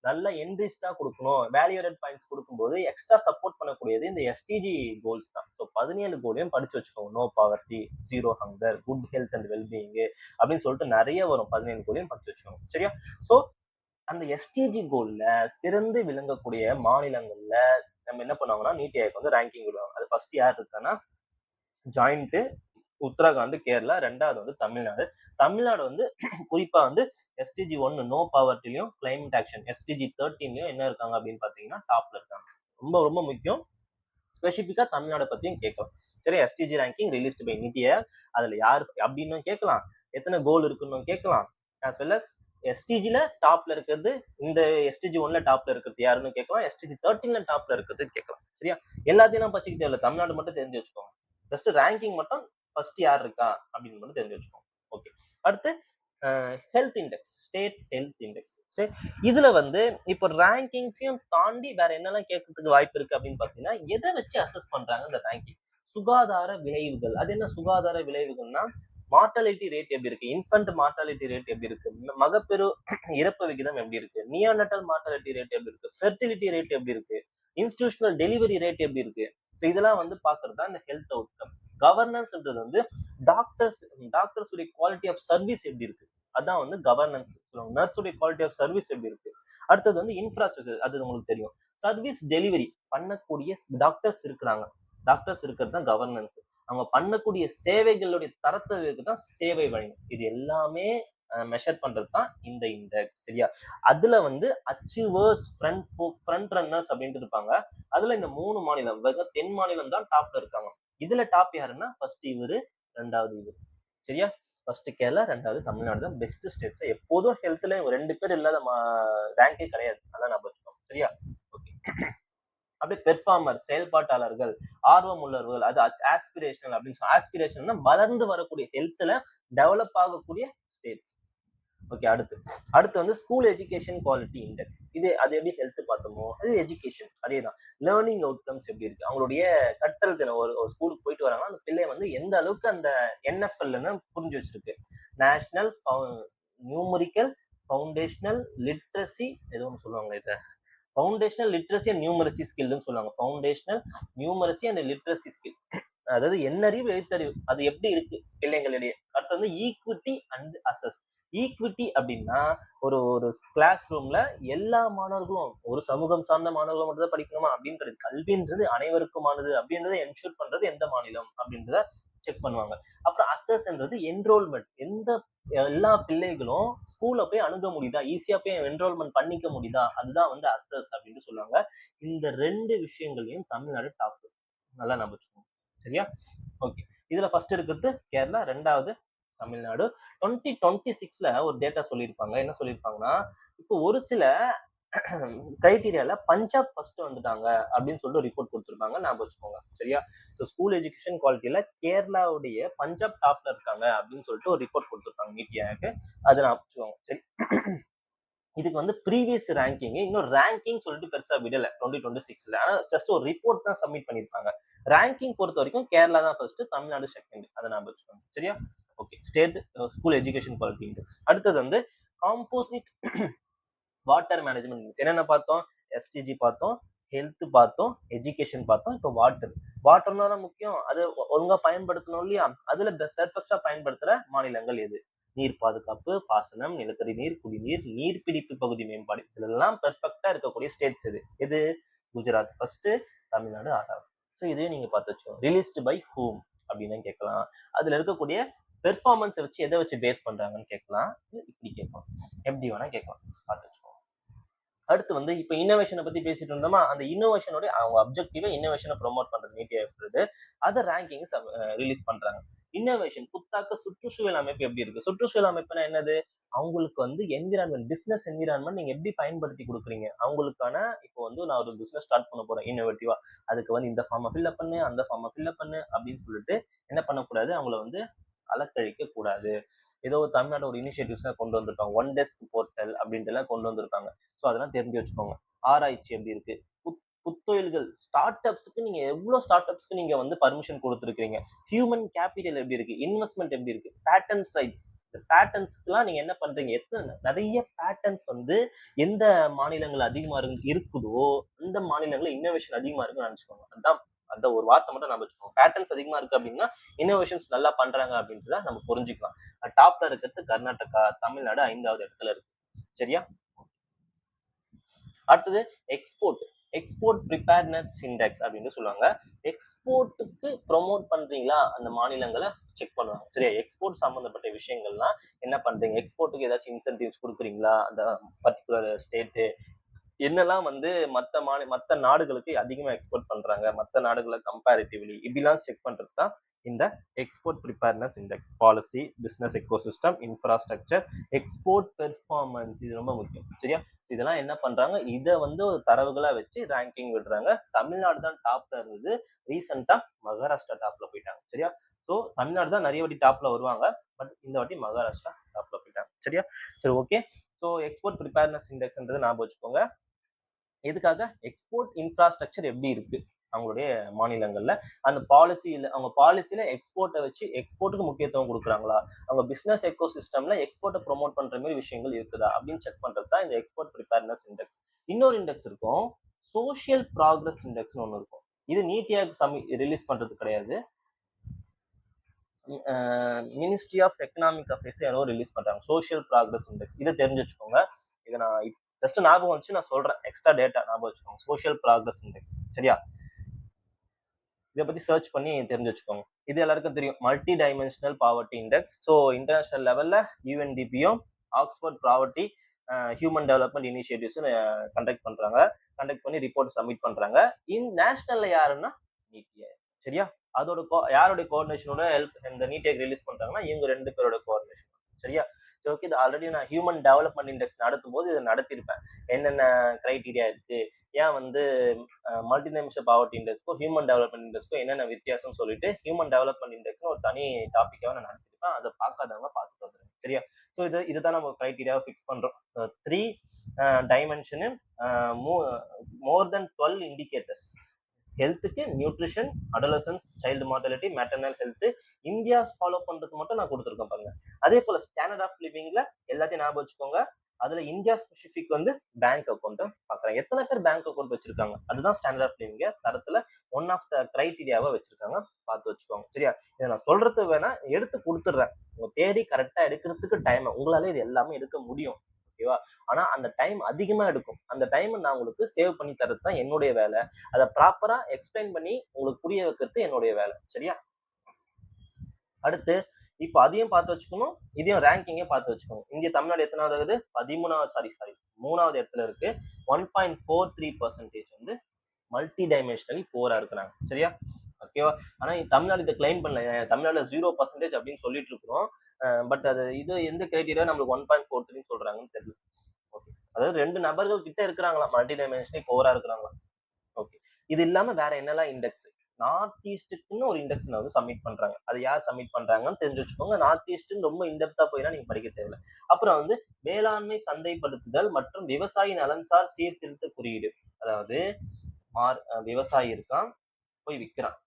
நல்ல என்ரிச்டா கொடுக்கணும், வேல்யூடட் பாயிண்ட்ஸ் கொடுக்கும்போது எக்ஸ்ட்ரா சப்போர்ட் பண்ணக்கூடியது இந்த எஸ்டிஜி கோல்ஸ் தான். ஸோ 17 கோலையும் படிச்சு வச்சுக்கோங்க. No poverty, zero hunger, good health and wellbeing அப்படின்னு சொல்லிட்டு நிறைய வரும். 17 கோலையும் படிச்சு வச்சுக்கோங்க. சரியா? ஸோ அந்த எஸ்டிஜி கோல்ல சிறந்து விளங்கக்கூடிய மாநிலங்கள்ல நம்ம என்ன பண்ணுவாங்கன்னா நீட் ஏஐக்கு வந்து ரேங்கிங் விடுவாங்க. அது ஃபர்ஸ்ட் யார் இருக்கான்னா ஜாயிண்ட் உத்தரகாண்ட், கேரளா. ரெண்டாவது வந்து தமிழ்நாடு. தமிழ்நாடு வந்து குறிப்பா வந்து எஸ்டிஜி 1 நோ பாவர்ட்டிலையும் கிளைமேட் ஆக்ஷன் எஸ்டிஜி 13லயும் என்ன இருக்காங்க அப்படின்னு பாத்தீங்கன்னா டாப்ல இருக்காங்க. ரொம்ப ரொம்ப முக்கியம். ஸ்பெசிபிக்கா தமிழ்நாடு பத்தியும் கேட்கலாம். சரி, எஸ்டிஜி ரேங்கிங் ரிலீஸ்டு பை நிதி ஆயோக், அதுல யாரு அப்படின்னு கேட்கலாம், எத்தனை கோல் இருக்குன்னு கேட்கலாம், as well as எஸ்டிஜில டாப்ல இருக்கிறது, இந்த எஸ்டிஜி 1ல டாப்ல இருக்கிறது யாருன்னு கேட்கலாம், எஸ்டிஜி 13ல டாப்ல இருக்கிறது கேட்கலாம். சரியா? எல்லாத்தையும் நான் பச்சிக்க தேவையில்ல, தமிழ்நாடு மட்டும் தெரிஞ்சு வச்சுக்கோங்க. ஜஸ்ட் ரேங்கிங் மட்டும் ஃபர்ஸ்ட் யார் இருக்கா அப்படின்னு மட்டும் தெரிஞ்சு வச்சுக்கோங்க. ஓகே. அடுத்து health index, state health index. சரி, இதுல வந்து இப்போ ரேங்கிங்ஸையும் தாண்டி வேற என்னெல்லாம் கேட்கறதுக்கு வாய்ப்பு இருக்கு அப்படின்னு பாத்தீங்கன்னா எதை வச்சு அசஸ் பண்றாங்க இந்த ரேங்கிங்? சுகாதார விளைவுகள். அது என்ன சுகாதார விளைவுகள்னா மார்டாலிட்டி ரேட் எப்படி இருக்கு, இன்ஃபன்ட் மார்டாலிட்டி ரேட் எப்படி இருக்கு, மகப்பெரு இறப்பு விகிதம் எப்படி இருக்கு, நியோனட்டல் மார்டாலிட்டி ரேட் எப்படி இருக்கு, ஃபெர்டிலிட்டி ரேட் எப்படி இருக்கு, இன்ஸ்டிடியூஷனல் டெலிவரி ரேட் எப்படி இருக்கு. ஸோ இதெல்லாம் வந்து பாக்குறது தான் இந்த ஹெல்த் அவுட்கம். கவர்னன்ஸ்ன்றது வந்து டாக்டர்ஸ் உடைய குவாலிட்டி ஆஃப் சர்வீஸ் எப்படி இருக்கு, அதான் வந்து கவர்னன்ஸ் சொல்லுவாங்க. நர்ஸ் உடைய குவாலிட்டி ஆஃப் சர்வீஸ் எப்படி இருக்கு. அடுத்தது வந்து இன்ஃப்ராஸ்ட்ரக்சர், அது உங்களுக்கு தெரியும். சர்வீஸ் டெலிவரி பண்ணக்கூடிய டாக்டர்ஸ் இருக்கிறது தான் கவர்னன்ஸ். அவங்க பண்ணக்கூடிய சேவைகளுடைய தரத்தை தான் சேவை வழங்கும். இது எல்லாமே மெஷர் பண்றது தான் இந்த இண்டெக்ஸ். சரியா? அதுல வந்து அச்சீவர்ஸ், ஃப்ரண்ட் ரன்னர்ஸ் அப்படின்ட்டு இருப்பாங்க. அதுல இந்த 3 மாநிலம், தென் மாநிலம் தான் டாப்ல இருக்காங்க. இதுல டாப் யாருன்னா ஃபர்ஸ்ட் இவரு, ரெண்டாவது இவரு. சரியா? ஃபர்ஸ்ட் கேரளா, ரெண்டாவது தமிழ்நாடு தான் பெஸ்ட் ஸ்டேட்ஸ். எப்போதும் ஹெல்த்ல 2 பேர் இல்லாத ரேங்கே கிடையாது, அதான் நான் வச்சுக்கோங்க. சரியா? ஓகே. அப்படியே பெர்ஃபார்மர், செயல்பாட்டாளர்கள், ஆர்வம் உள்ளவர்கள், அது ஆஸ்பிரேஷனல் அப்படின்னு சொல்லி, ஆஸ்பிரேஷன் வளர்ந்து வரக்கூடிய ஹெல்த்ல டெவலப் ஆகக்கூடிய ஸ்டேட்ஸ். ஓகே. அடுத்து வந்து ஸ்கூல் எஜுகேஷன் குவாலிட்டி இண்டெக்ஸ். அது எப்படி ஹெல்த் பார்த்தோமோ அது எஜுகேஷன் அதேதான். லேர்னிங் அவுட்கம்ஸ் எப்படி இருக்கு, அவங்களுடைய கற்றல் தினம். ஒரு ஸ்கூலுக்கு போயிட்டு வராங்கன்னா அந்த பிள்ளை வந்து எந்த அளவுக்கு அந்த என்எஃப்எல்னு புரிஞ்சு வச்சிருக்கு, நேஷனல் நியூமரிக்கல் ஃபவுண்டேஷனல் லிட்ரஸி ஏதோ ஒன்று சொல்லுவாங்க, இதை ஃபவுண்டேஷனல் லிட்ரஸி அண்ட் நியூமரசி ஸ்கில்னு சொல்லுவாங்க. Foundational numeracy and literacy skill, அதாவது எண்ணறிவு எழுத்தறிவு அது எப்படி இருக்கு பிள்ளைங்களிடையே. அடுத்து வந்து ஈக்விட்டி அண்ட் அசஸ். ஈக்விட்டி அப்படின்னா ஒரு ஒரு கிளாஸ் ரூம்ல எல்லா மாணவர்களும், ஒரு சமூகம் சார்ந்த மாணவர்கள் மட்டும் தான் படிக்கணுமா அப்படின்றது, கல்வின்றது அனைவருக்குமானது அப்படின்றத என்ஷூர் பண்றது எந்த மாநிலம் அப்படின்றத செக் பண்ணுவாங்க. அப்புறம் அசஸ்ன்றது என்ரோல்மெண்ட், எல்லா பிள்ளைகளும் ஸ்கூல்ல போய் அணுக முடியுதா, ஈஸியா போய் என்ரோல்மெண்ட் பண்ணிக்க முடியுதா, அதுதான் வந்து அசஸ் அப்படின்னு சொல்லுவாங்க. இந்த 2 விஷயங்களையும் தமிழ்நாடு டாப், நல்லா நம்பிச்சுக்கோங்க. சரியா? ஓகே. இதுல ஃபர்ஸ்ட் இருக்கிறது கேரளா, ரெண்டாவது தமிழ்நாடு. 2026ல ஒரு டேட்டா சொல்லியிருப்பாங்க. என்ன சொல்லியிருப்பாங்கன்னா இப்போ ஒரு சில கிரைட்டீரியால பஞ்சாப் ஃபர்ஸ்ட் வந்துட்டாங்க அப்படின்னு சொல்லிட்டு ரிப்போர்ட் கொடுத்துருக்காங்க, ஞாபகம் வச்சுக்கோங்க. சரியா? ஸோ ஸ்கூல் எஜுகேஷன் குவாலிட்டியில கேரளாவுடைய பஞ்சாப் டாப்ல இருக்காங்க அப்படின்னு சொல்லிட்டு ஒரு ரிப்போர்ட் கொடுத்துருக்காங்க நீட் ஆயோக். அதை ஞாபகம் வச்சுக்கோங்க. சரி, இதுக்கு வந்து ப்ரீவியஸ் ரேங்கிங், இன்னும் ரேங்கிங் சொல்லிட்டு பெருசா விடல 2026ல. ஆனா ஜஸ்ட் ஒரு ரிப்போர்ட் தான் சப்மிட் பண்ணிருப்பாங்க. ரேங்கிங் பொறுத்த வரைக்கும் கேரளா தான் ஃபர்ஸ்ட், தமிழ்நாடு செகண்ட். அதை ஞாபகம் வச்சுக்கோங்க. சரியா? Okay. State school education quality index. அடுத்தது வந்து காம்போசிட் வாட்டர் மேனேஜ்மெண்ட் என்னென்ன பார்த்தோம்? எஸ்டிஜி பார்த்தோம், ஹெல்த் பார்த்தோம், எஜுகேஷன் பார்த்தோம். இப்போ வாட்டர்னா தான் முக்கியம். அது ஒழுங்கா பயன்படுத்தணும் இல்லையா? அதுல பெர்ஃபெக்ட்டா பயன்படுத்துற மாநிலங்கள் எது? நீர் பாதுகாப்பு, பாசனம், நிலத்தடி நீர், குடிநீர், நீர்பிடிப்பு பகுதி மேம்பாடு இதெல்லாம் பெர்ஃபெக்ட்டா இருக்கக்கூடிய ஸ்டேட்ஸ் எது? எது? குஜராத் ஃபர்ஸ்ட், தமிழ்நாடு 6வது. ஸோ இதையும் நீங்க பார்த்து வச்சுக்கோங்க. ரிலீஸ்டு பை ஹூம் அப்படின்னு கேட்கலாம். அதுல இருக்கக்கூடிய பெர்ஃபார்மன்ஸை வச்சு எதை வச்சு பேஸ் பண்றாங்கன்னு கேட்கலாம். இப்படி கேட்கலாம். எப்படி வேணா கேட்கலாம். பார்த்து வச்சுக்கோங்க. அடுத்து வந்து இப்ப இன்னோவேஷனை பத்தி பேசிட்டு இருந்தோமா, அந்த இன்னோவேஷனோட அவங்க அப்ஜெக்டிவா இன்னோவேஷனை ப்ரொமோட் பண்றது நீடிஎஃப் அத ரேங்கிங் ரிலீஸ் பண்றாங்க. இன்னோவேஷன் புத்தாக்க சுற்றுச்சூழல் அமைப்பு எப்படி இருக்கு? சுற்றுச்சூழல் அமைப்புனா என்னது? அவங்களுக்கு வந்து என்விரான்மெண்ட் பிசினஸ் என்விரான்மெண்ட் நீங்க எப்படி பயன்படுத்தி கொடுக்குறீங்க? அவங்களுக்கான இப்போ வந்து நான் ஒரு பிசினஸ் ஸ்டார்ட் பண்ண போறேன் இன்னோவேட்டிவா. அதுக்கு வந்து இந்த ஃபார்மை ஃபில்அப் பண்ணு, அந்த ஃபார்மை ஃபில்அப் பண்ணு அப்படின்னு சொல்லிட்டு என்ன பண்ணக்கூடாது? அவங்கள வந்து அலக்கழிக்க கூடாது. ஏதோ தமிழ்நாடு ஒரு இனிஷியேட்டிவ்ஸ் கொண்டு வந்திருக்காங்க. ஒன் டெஸ்க் போர்ட்டல் அப்படின்ட்டு எல்லாம் கொண்டு வந்திருக்காங்க. ஸோ அதெல்லாம் தெரிஞ்சு வச்சுக்கோங்க. ஆராய்ச்சி எப்படி இருக்கு? புத்தொழில்கள் ஸ்டார்ட் அப்ஸ்க்கு நீங்க எவ்வளவு ஸ்டார்ட் அப்ஸ்க்கு நீங்க வந்து பர்மிஷன் கொடுத்துருக்கீங்க? ஹியூமன் கேபிட்டல் எப்படி இருக்கு? இன்வெஸ்ட்மெண்ட் எப்படி இருக்கு? பேட்டர்ன் ரைட்ஸ் பேட்டர்ன்ஸ்க்குலாம் நீங்க என்ன பண்றீங்க? எத்தனை நிறைய பேட்டர்ன்ஸ் வந்து எந்த மாநிலங்கள் அதிகமா இருக்குதோ அந்த மாநிலங்கள்ல இன்னோவேஷன் அதிகமா இருக்குன்னு நினைச்சுக்கோங்க. அதான் அந்த ஒரு வார்த்தை மட்டும் நம்ம வச்சுக்கோங்க. பேட்டர்ன்ஸ் அதிகமா இருக்கு அப்படின்னா இன்னோவேஷன்ஸ் நல்லா பண்றாங்க அப்படின்றத நம்ம புரிஞ்சுக்கலாம். டாப்ல இருக்கிறது கர்நாடகா, தமிழ்நாடு 5வது இடத்துல இருக்கு. சரியா? அடுத்தது எக்ஸ்போர்ட் ப்ரிப்பேர்னஸ் இண்டெக்ஸ் அப்படின்னு சொல்லுவாங்க. எக்ஸ்போர்ட்டுக்கு ப்ரொமோட் பண்றீங்களா அந்த மாநிலங்களை செக் பண்ணுவாங்க. சரியா? எக்ஸ்போர்ட் சம்பந்தப்பட்ட விஷயங்கள்லாம் என்ன பண்றீங்க? எக்ஸ்போர்ட்டுக்கு ஏதாச்சும் இன்சென்டிவ்ஸ் கொடுக்குறீங்களா அந்த பர்டிகுலர் ஸ்டேட்டு? என்னெல்லாம் வந்து மத்த நாடுகளுக்கு அதிகமா எக்ஸ்போர்ட் பண்றாங்க, மத்த நாடுகளை கம்பேரிட்டிவ்லி இப்படிலாம் செக் பண்றது தான் இந்த export preparedness index. Policy, business ecosystem, infrastructure, export performance இது ரொம்ப முக்கியம். சரியா? இதெல்லாம் என்ன பண்றாங்க? இதை வந்து ஒரு தரவுகளா வச்சு ரேங்கிங் விடுறாங்க. தமிழ்நாடு தான் டாப்ல இருந்தது. ரீசெண்டா மகாராஷ்டிரா டாப்ல போயிட்டாங்க. சரியா? ஸோ தமிழ்நாடு தான் நிறைய வாட்டி டாப்ல வருவாங்க. பட் இந்த வாட்டி மகாராஷ்டிரா டாப்ல போயிட்டாங்க. சரியா? சரி, ஓகே. ஸோ எக்ஸ்போர்ட் ப்ரிப்பேர்னஸ் இண்டெக்ஸ்ன்றது ஞாபகம் வச்சுக்கோங்க. எதுக்காக? எக்ஸ்போர்ட் இன்ஃப்ராஸ்ட்ரக்சர் எப்படி இருக்கு அவங்களுடைய மாநிலங்கள்ல, அந்த பாலிசியில அவங்க பாலிசியில எக்ஸ்போர்ட்டை வச்சு எக்ஸ்போர்ட்டுக்கு முக்கியத்துவம் கொடுக்குறாங்களா, அவங்க பிசினஸ் எக்கோ சிஸ்டம்ல எக்ஸ்போர்ட்டை ப்ரொமோட் பண்ற மாதிரி விஷயங்கள் இருக்குதா அப்படின்னு செக் பண்றது தான் இந்த எக்ஸ்போர்ட் ப்ரிப்பேர்னஸ் இண்டெக்ஸ். இன்னொரு இண்டெக்ஸ் இருக்கும், சோஷியல் ப்ராக்ரஸ் இண்டெக்ஸ்னு ஒன்று இருக்கும். இது நீட்டியாக ரிலீஸ் பண்றது கிடையாது. மினிஸ்ட்ரி ஆஃப் எக்கனாமிக் அஃபேர்ஸ் யாரோ ரிலீஸ் பண்றாங்க. Social progress index. இதை தெரிஞ்சு வச்சுக்கோங்க. இதை நான் ஜஸ்ட் ஞாபகம் வச்சு நான் சொல்றேன். எக்ஸ்ட்ரா டேட்டா ஞாபகம் வச்சுக்கோங்க. Social progress index. சரியா? இதை பத்தி சர்ச் பண்ணி தெரிஞ்சு வச்சுக்கோங்க. இது எல்லாருக்கும் தெரியும். Multi dimensional poverty index. So international லெவல்ல யூஎன்டிபியும் Oxford poverty human development initiatives conduct பண்றாங்க. கண்டக்ட் பண்ணி ரிப்போர்ட் சப்மிட் பண்றாங்க. நேஷனல்ல யாருன்னா நீட்டி. சரியா? அதோட யாருடைய கோஆர்டினேஷனோட ஹெல்ப் இந்த நீட்டை ரிலீஸ் பண்றாங்கன்னா இவங்க 2 பேரோட கோஆர்டினேஷன். சரியா? ஓகே. இது ஆல்ரெடி நான் ஹியூமன் டெவலப்மெண்ட் இண்டெக்ஸ் நடத்தும் போது இதை நடத்திருப்பேன். என்னென்ன கிரைட்டீரியா இருக்கு, ஏன் வந்து மல்டி டைமென்ஷனல் பாவர்ட்டி இண்டெக்ஸ்க்கும் ஹியூமன் டெவலப்மெண்ட் இண்டெக்ஸ்க்கும் என்னென்ன வித்தியாசம் சொல்லிட்டு ஹியூமன் டெவலப்மெண்ட் இண்டெக்ஸ் ஒரு தனி டாபிக்காக நான் நடத்திருப்பேன். அதை பார்க்காதவங்க பார்த்துட்டு வந்துருங்க. சரியா? ஸோ இதுதான் நம்ம கிரைட்டீரியாவை ஃபிக்ஸ் பண்றோம். 3 டைமென்ஷனு, மோர் தென் 12 இண்டிகேட்டர்ஸ். ஹெல்த்துக்கு nutrition, adolescence, child mortality, maternal health, India follow பண்றதுக்கு மட்டும் நான் கொடுத்துருக்கேன் பாருங்க. அதே போல ஸ்டாண்டர்ட் ஆஃப் லிவிங்ல எல்லாத்தையும் ஞாபகம் வச்சுக்கோங்க. அதுல இந்தியா ஸ்பெசிபிக் வந்து பேங்க் அக்கௌண்ட் பாக்குறேன். எத்தனை பேர் பேங்க் அக்கௌண்ட் வச்சிருக்காங்க, அதுதான் ஸ்டாண்டர்ட் ஆஃப் லிவிங் தரத்துல ஒன் ஆஃப் த கிரைட்டீரியாவா வச்சிருக்காங்க. பார்த்து வச்சுக்கோங்க. சரியா? இதை நான் சொல்றது வேணா எடுத்து கொடுத்துட்றேன். உங்க தேடி கரெக்டா எடுக்கிறதுக்கு டைம் உங்களால இது எல்லாமே எடுக்க முடியும். ஓகேவா? ஆனா அந்த டைம் அதிகமா எடுக்கும். அந்த டைம் நான் உங்களுக்கு சேவ் பண்ணி தரது தான் என்னுடைய வேலை. அதை ப்ராப்பரா எக்ஸ்பிளைன் பண்ணி உங்களுக்கு புரிய வைக்கிறது என்னுடைய வேலை. சரியா? அடுத்து இப்போ அதையும் பார்த்து வச்சுக்கணும், இதையும் ரேங்கிங்கே பார்த்து வச்சுக்கணும். இந்திய தமிழ்நாடு எத்தனாவது ஆகுது? 3வது இடத்துல இருக்கு. 1.43% வந்து மல்டி டைமென்ஷனலி போரா இருக்கிறாங்க. சரியா? ஓகேவா? ஆனா தமிழ்நாடு இதை கிளைம் பண்ணல. தமிழ்நாடுல 0% அப்படின்னு சொல்லிட்டு இருக்கிறோம். பட் அது இது எந்த கிரைட்டீரியா நம்மளுக்கு 1.43 சொல்றாங்கன்னு தெரியல. ஓகே. அதாவது 2 நபர்கள் கிட்ட இருக்கிறாங்களா மல்டி டைமென்ஷனலி போரா இருக்கிறாங்களா. ஓகே. இது இல்லாம வேற என்னெல்லாம் இண்டெக்ஸ்? நார்த் ஈஸ்டுக்குன்னு ஒரு இண்டெக்ஸ் வந்து சப்மிட் பண்றாங்க. அது யார் சப்மிட் பண்றாங்கன்னு தெரிஞ்சு வச்சுக்கோங்க. நார்த் ஈஸ்ட்னு ரொம்ப இன்டெப்தா போயினா நீங்க படிக்க தேவையில்ல. அப்புறம் வந்து வேளாண்மை சந்தைப்படுத்துதல் மற்றும் விவசாய நலன்சார் சீர்திருத்த குறியீடு. அதாவது விவசாயி இருக்கான், போய் விற்கிறான்.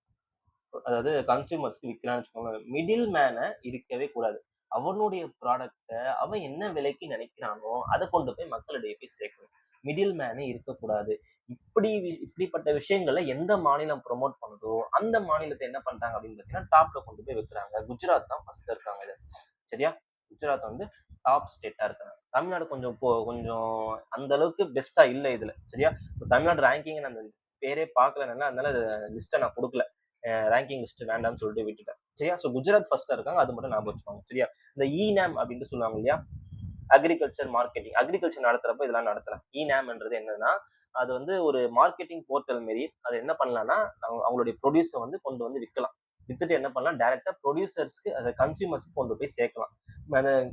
அதாவது கன்சியூமர்ஸ்க்கு விற்கிறான்னு வச்சுக்கோங்க. மிடில் மேனை இருக்கவே கூடாது. அவனுடைய ப்ராடக்ட்ட அவன் என்ன விலைக்கு நினைக்கிறானோ அதை கொண்டு போய் மக்களிடையே போய் சேர்க்கணும். மிடில் மேனே இருக்கக்கூடாது. இப்படிப்பட்ட விஷயங்களை எந்த மாநிலம் ப்ரொமோட் பண்ணுதோ அந்த மாநிலத்தை என்ன பண்றாங்க அப்படின்னு பார்த்தீங்கன்னா டாப்ல கொண்டு போய் வைக்கிறாங்க. குஜராத் தான் ஃபர்ஸ்ட் இருக்காங்க இது. சரியா? குஜராத் வந்து டாப் ஸ்டேட்டா இருக்காங்க. தமிழ்நாடு கொஞ்சம் அந்த அளவுக்கு பெஸ்டா இல்ல இதுல. சரியா? தமிழ்நாடு ரேங்கிங் நான் அந்த பேரே பார்க்கலனால அதனால லிஸ்ட்டை நான் கொடுக்கல. ரேங்கிங் லிஸ்ட் வேண்டாம்னு சொல்லிட்டு விட்டுட்டேன். சரியா? ஸோ குஜராத் ஃபர்ஸ்டா இருக்காங்க. அது மட்டும் ஞாபகம் வச்சுக்கோங்க. சரியா? இந்த இநாம் அப்படின்னு சொல்லுவாங்க இல்லையா? Agriculture marketing. அக்ரிகல்ச்சர் நடத்துறப்ப இதெல்லாம் நடத்தலாம். இநாம்ன்றது என்னன்னா அது வந்து ஒரு மார்க்கெட்டிங் போர்ட்டல் மாரி. அது என்ன பண்ணலாம்னா அவங்களுடைய ப்ரொடியூஸை வந்து கொண்டு வந்து விற்கலாம். வித்துட்டு என்ன பண்ணலாம் டைரக்டா ப்ரொடியூசர்ஸ்க்கு அதை கன்சியூமர்ஸ்க்கு கொண்டு போய் சேர்க்கலாம்.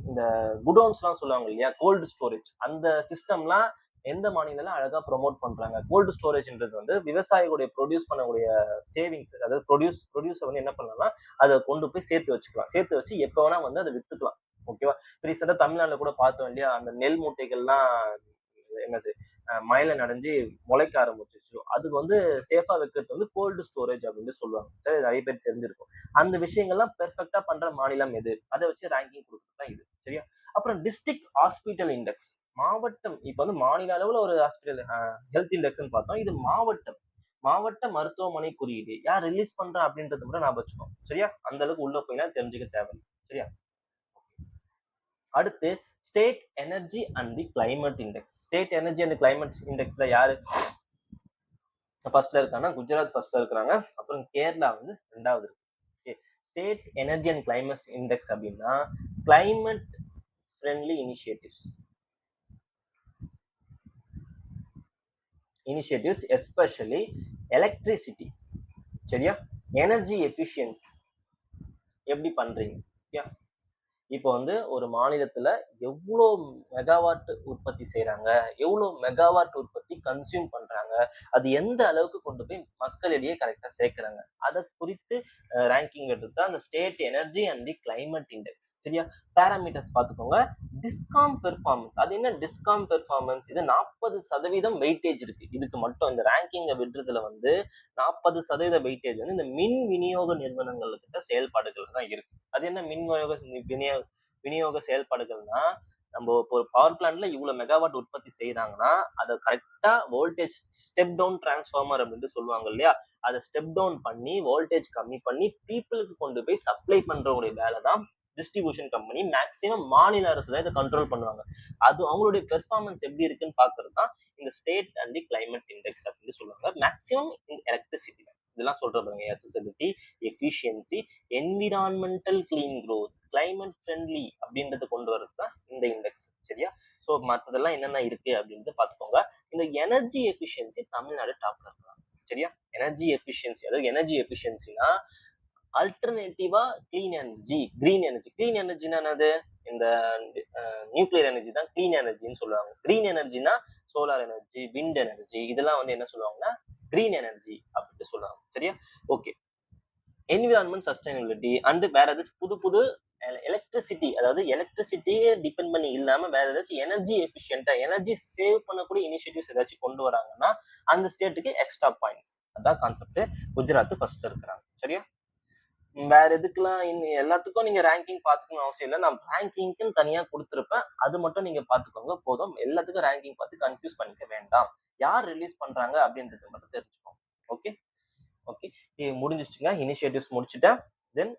இந்த குடோன்ஸ்லாம் சொல்லுவாங்க இல்லையா? கோல்டு ஸ்டோரேஜ் அந்த சிஸ்டம்லாம் எந்த மாநிலம்ல அழகா ப்ரொமோட் பண்றாங்க. கோல்டு ஸ்டோரேஜ்ன்றது வந்து விவசாயிகளுடைய ப்ரொடியூஸ் பண்ணக்கூடிய சேவிங்ஸ், அதாவது ப்ரொடியூசர் வந்து என்ன பண்ணலாம்னா அதை கொண்டு போய் சேர்த்து வச்சுக்கலாம். சேர்த்து வச்சு எப்போ வேணா வந்து அதை வித்துக்கலாம். ஓகேவா? ரீசெண்டா தமிழ்நாட்டுல கூட பார்த்தோம் இல்லையா? அந்த நெல் மூட்டைகள்லாம் என்னது மழையில நனைஞ்சு முளைக்க ஆரம்பிச்சிருச்சு. அதுக்கு வந்து சேஃபா வைக்கிறது வந்து கோல்டு ஸ்டோரேஜ் அப்படின்னு சொல்லுவாங்க. சரி, நிறைய பேர் தெரிஞ்சிருக்கும். அந்த விஷயங்கள்லாம் பெர்ஃபெக்ட்டா பண்ற மாநிலம் எது? அதை வச்சு ரேங்கிங் கொடுக்குறது தான் இது. சரியா? அப்புறம் டிஸ்ட்ரிக்ட் ஹாஸ்பிட்டல் இண்டெக்ஸ். மாவட்டம் இப்ப வந்து மாநில அளவுல ஒரு ஹாஸ்பிட்டல் ஹெல்த் இண்டெக்ஸ்ன்னு பார்த்தோம். இது மாவட்டம். மாவட்ட மருத்துவமனை குறியீடு யார் ரிலீஸ் பண்றா அப்படின்றத கூட ஞாபகம் வச்சுக்கோங்க. சரியா? அந்த அளவுக்கு உள்ள போய்லாம் தெரிஞ்சுக்க தேவையில்லை. சரியா? அடுத்து state energy and the climate index. State energy and climate இண்டெக்ஸ்ல யாரு ஃபர்ஸ்ட்ல இருக்காங்கன்னா குஜராத் ஃபர்ஸ்ட்ல இருக்கிறாங்க. அப்புறம் கேரளா வந்து ரெண்டாவது இருக்கு. State energy and climate index அப்படின்னா climate friendly initiatives especially electricity. சரியா? எனர்ஜி எஃபிஷியன்சி எப்படி பண்றீங்க? இப்போ வந்து ஒரு மாநிலத்துல எவ்வளோ மெகாவாட் உற்பத்தி செய்யறாங்க, எவ்வளோ மெகாவாட் உற்பத்தி கன்சியூம் பண்றாங்க, அது எந்த அளவுக்கு கொண்டு போய் மக்களிடையே கரெக்டா சேர்க்கிறாங்க, அதை குறித்து ரேங்கிங் எடுத்து அந்த state energy and the climate index. சரியா? பேராமீட்டர்ஸ் பார்த்துக்கோங்க. DISCOM performance. அது என்ன டிஸ்காம் பெர்ஃபார்மன்ஸ்? இது 40% வெயிட்டேஜ் இருக்கு. இதுக்கு மட்டும் இந்த ரேங்கிங்க விடுறதுல வந்து 40% வெயிட்டேஜ் வந்து இந்த மின் விநியோக நிறுவனங்கள்கிட்ட செயல்பாடுகள் தான் இருக்கு. அது என்ன மின் விநியோக செயல்பாடுகள்னா நம்ம இப்போ ஒரு பவர் பிளான்ட்ல இவ்வளவு மெகாவாட் உற்பத்தி செய்யறாங்கன்னா அதை கரெக்டா வோல்டேஜ் ஸ்டெப் டவுன் டிரான்ஸ்ஃபார்மர் அப்படின்னு சொல்லுவாங்க இல்லையா? அதை ஸ்டெப் டவுன் பண்ணி வோல்டேஜ் கம்மி பண்ணி பீப்புளுக்கு கொண்டு போய் சப்ளை பண்றவங்களுடைய வேலை தான் டிஸ்ட்ரிபியூஷன் கம்பெனி. மேக்சிமம் மாநில அரசு தான் இதை கண்ட்ரோல் பண்ணுவாங்க. அது அவங்களுடைய பெர்ஃபார்மன்ஸ் எப்படி இருக்குன்னு பாக்குறது தான் இந்த state and the climate index அப்படின்னு சொல்லுவாங்க. மேக்சிமம் எலக்ட்ரிசிட்டி இதெல்லாம் சொல்றாங்க. accessibility, efficiency, environmental clean growth, climate friendly அப்படின்றத கொண்டு வரது தான் இந்த இண்டெக்ஸ். சரியா? சோ மத்ததெல்லாம் என்னென்ன இருக்கு அப்படின்றத பாத்துக்கோங்க. இந்த எனர்ஜி எஃபிஷியன்சி தமிழ்நாடு டாப்ல இருக்கலாம். சரியா? எனர்ஜி எஃபிஷியன்சி, அதாவது எனர்ஜி எஃபிஷியன்சினா அல்டர்னேட்டிவா clean energy, green energy. Clean எனர்ஜினா என்னது? இந்த நியூக்ளியர் எனர்ஜி தான் கிளீன் எனர்ஜின்னு சொல்லுவாங்க. கிரீன் எனர்ஜினா சோலார் எனர்ஜி, விண்ட் எனர்ஜி, இதெல்லாம் வந்து என்ன சொல்லுவாங்கன்னா கிரீன் எனர்ஜி அப்படின்னு சொல்லுவாங்க. சரியா? ஓகே. என்விரான்மெண்ட் சஸ்டைனபிலிட்டி அண்ட் வேற ஏதாச்சும் புது புது எலக்ட்ரிசிட்டி, அதாவது எலக்ட்ரிசிட்டியே டிபெண்ட் பண்ணி இல்லாம வேற ஏதாச்சும் எனர்ஜி எஃபிஷியன்டா எனர்ஜி சேவ் பண்ணக்கூடிய இனிஷியேட்டிவ்ஸ் ஏதாச்சும் கொண்டு வராங்கன்னா அந்த ஸ்டேட்டுக்கு எக்ஸ்ட்ரா பாயிண்ட்ஸ். அதான் கான்செப்ட். குஜராத் ஃபர்ஸ்ட் இருக்கிறாங்க. சரியா? வேற எதுக்கெல்லாம் எல்லாத்துக்கும் நீங்க ரேங்கிங் பாத்துக்கணும் அவசியம் இல்லை. நான் ரேங்கிங்க்குன்னு தனியா கொடுத்துருப்பேன். அது மட்டும் நீங்க பாத்துக்கோங்க போதும். எல்லாத்துக்கும் ரேங்கிங் பார்த்து கன்ஃபியூஸ் பண்ணிக்க வேண்டாம். யார் ரிலீஸ் பண்றாங்க அப்படின்றது மட்டும் தெரிஞ்சுக்கோங்க. Okay okay. இது முடிஞ்சிச்சுங்க. இனிஷியேட்டிவ்ஸ் முடிச்சுட்டேன். தென்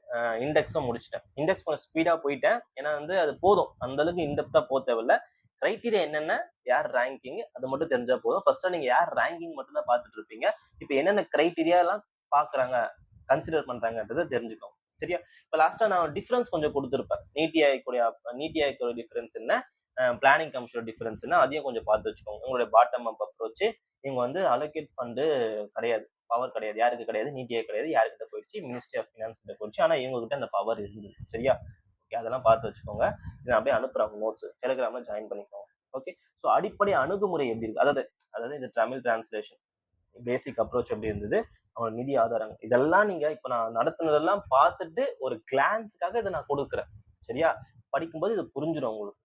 இண்டெக்ஸும் முடிச்சிட்டேன். இண்டெக்ஸ் கொஞ்சம் ஸ்பீடா போயிட்டேன். ஏன்னா வந்து அது போதும். அந்த அளவுக்கு இன்டெப்தா போக தேவையில்ல. கிரைட்டீரியா என்னென்ன, யார் ரேங்கிங், அது மட்டும் தெரிஞ்சா போதும். ஃபர்ஸ்ட் நீங்க யார் ரேங்கிங் மட்டும் தான் பார்த்துட்டு இருப்பீங்க. இப்போ என்னென்ன கிரைட்டீரியா எல்லாம் பாக்குறாங்க, கன்சிடர் பண்றாங்கன்றதை தெரிஞ்சுக்கோங்க. சரியா? இப்போ லாஸ்டா நான் டிஃபரன்ஸ் கொஞ்சம் கொடுத்துருப்பேன். நீத்தி ஆயோக் டிஃபரன்ஸ் என்ன, பிளானிங் கமிஷனோட டிஃபரன்ஸ் என்ன, அதையும் கொஞ்சம் பார்த்து வச்சுக்கோங்க. உங்களுடைய பாட்டம் அப் அப்ரோச். இவங்க வந்து அலோகேட் ஃபண்டு கிடையாது, பவர் கிடையாது. யாருக்கு கிடையாது? நீத்தி ஆயோக் கிடையாது. யாருக்கிட்ட போயிடுச்சு? மினிஸ்ட்ரி ஆஃப் ஃபினான்ஸ் கிட்ட போயிடுச்சு. ஆனா இவங்க கிட்ட அந்த பவர் இருந்தது. சரியா? ஓகே, அதெல்லாம் பார்த்து வச்சுக்கோங்க. நான் அப்படியே அனுப்புறாங்க நோட்ஸ், டெலிகிராம்ல ஜாயின் பண்ணிக்கோங்க. ஓகே. ஸோ அடிப்படை அணுகுமுறை எப்படி இருக்கு, அதாவது இந்த தமிழ் டிரான்ஸ்லேஷன் பேசிக் அப்ரோச் எப்படி இருந்தது, அவங்களோட நிதி ஆதாரங்கள், இதெல்லாம் நீங்க இப்ப நான் நடத்துனதெல்லாம் பார்த்துட்டு ஒரு கிளான்ஸ்க்காக இதை நான் கொடுக்குறேன். சரியா? படிக்கும்போது இது புரிஞ்சிடும் உங்களுக்கு.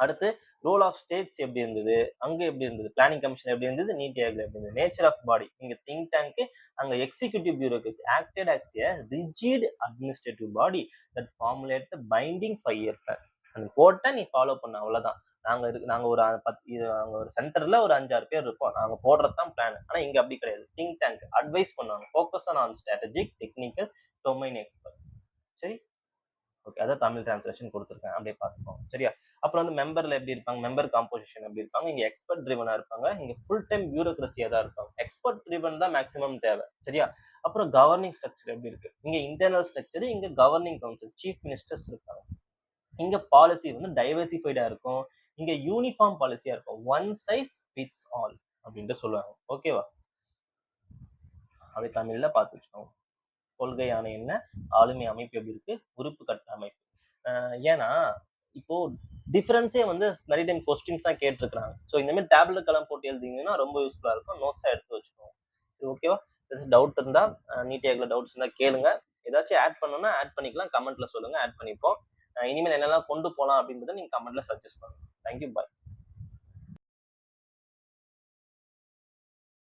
அடுத்து ரோல் ஆஃப் ஸ்டேட்ஸ் எப்படி இருந்தது? அங்க எப்படி இருந்தது? பிளானிங் கமிஷன் எப்படி இருந்தது? நீத்தி ஆயோக்ல எப்படி இருந்தது? நேச்சர் ஆஃப் பாடி இங்க திங்க் டேங்க், அங்க executive bureaucracy acted as a rigid administrative body that formulate the binding 5 year plan. அந்த போட்ட நீ ஃபாலோ பண்ண அவ்வளவுதான். நாங்க ஒரு 10 நாங்க ஒரு சென்டர்ல ஒரு 5, 6 பேர் இருப்போம். நாங்க போடுறது தான் பிளான். ஆனா இங்க அப்படி கிடையாது. திங்க் டேங்க் அட்வைஸ் பண்ணுவாங்க. Focus on strategic, technical, domain experts. சரி? ஓகே. அதான் தமிழ் டிரான்ஸ்லேஷன் குடுத்துருக்கேன். அப்படியே பார்த்துக்கோங்க. சரியா? அப்புறம் வந்து மெம்பர்ல எப்படி இருப்பாங்க? மெம்பர் காம்போசிஷன் எப்படி இருப்பாங்க? இங்க எக்ஸ்பர்ட் ட்ரிவனா இருப்பாங்க. இங்க ஃபுல் டைம் பியூரோக்ரசியா தான் இருப்பாங்க. எக்ஸ்பர்ட் ட்ரிவன் தான் மேக்ஸிமம் தேவை. சரியா? அப்புறம் கவர்னிங் ஸ்ட்ரக்சர் எப்படி இருக்கு? இங்க இன்டர்னல் ஸ்ட்ரக்சர், இங்க கவர்னிங் கவுன்சில், சீஃப் மினிஸ்டர்ஸ் இருப்பாங்க. இங்க பாலிசி வந்து டைவர்சிஃபைடா இருக்கும். இங்க யூனிஃபார்ம் பாலிசியா இருக்கும். ஒன் சைஸ் ஃபிட்ஸ் ஆல் அப்படின்ட்டு சொல்லுவாங்க. ஓகேவா? அப்படியே தமிழ்ல பார்த்து வச்சுக்கோங்க. கொள்கை ஆணை என்ன? ஆளுமை அமைப்பு எப்படி இருக்கு? உறுப்பு கட்ட அமைப்பு. ஏன்னா, இப்போ டிஃபரன்ஸே வந்து நெறைய டைம் கொஸ்டின்ஸ் தான் கேட்டிருக்காங்க. ஸோ இந்த மாரி டேப்ல கலம் போட்டு எழுதினீங்கன்னா ரொம்ப யூஸ்ஃபுல்லா இருக்கும். நோட்ஸா எடுத்து வச்சுக்கோங்க. சரி ஓகேவா? ஏதாச்சும் டவுட் இருந்தா நீட் ஆக்ல டவுட்ஸ் இருந்தா கேளுங்க. ஏதாச்சும் ஆட் பண்ணணும்னா ஆட் பண்ணிக்கலாம். கமெண்ட்ல சொல்லுங்க. ஆட் பண்ணிப்போம். இனிமேல் என்னெல்லாம் கொண்டு போலாம் அப்படின்றத நீங்க கமெண்ட்ல சஜெஸ்ட் பண்ணுங்க. Thank you. பாய்.